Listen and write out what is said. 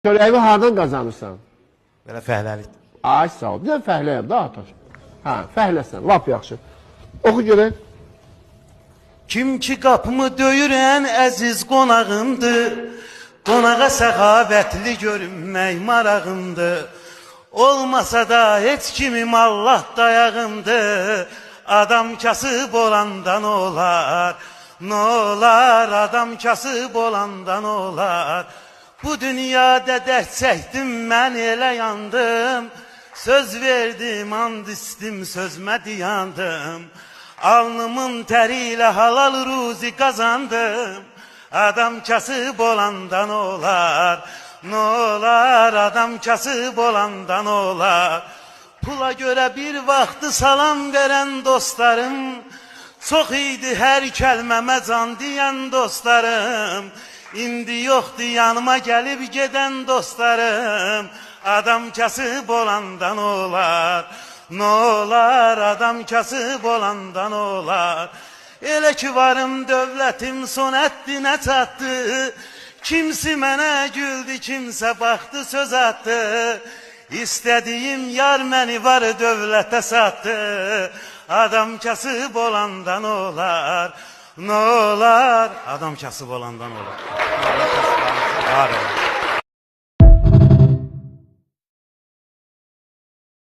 Çörəyi hardan qazanırsan? Belə fəhləlik. Ay sağ ol. Bir də fəhləyəm da Ataş. Hə, fəhləsən, lap yaxşı. Oxu görək. Kim ki qapımı döyürən əziz qonağımdır, qonağa səxavətli görünmək marağımdır. Olmasa da heç kimim Allah dayağımdır, adam kasıb olandan olar, nə olar, adam kasıb olandan olar. Bu dünyada dərd çəkdim, mən elə yandım, söz verdim, and istim, sözmə dayandım. Alnımın təri ilə halal ruzi qazandım, adam kasıb olandan olar, nə olar, adam kasıb olandan olar. Pula görə bir vaxtı salam verən dostlarım, çox idi hər kəlməmə can deyən dostlarım. İndi yoxdur yanıma gəlib gedən dostlarım, adam kasıb olandan olar, nə olar, adam kasıb olandan olar. Elə ki varım dövlətim son həddinə çatdı, kimsi mənə güldü, kimsə baxdı söz atdı. İstədiyim yar məni var dövlətə satdı, adam kasıb olandan olar, nə olar, adam kasıb olandan olar. Allah kasıb olandan olar.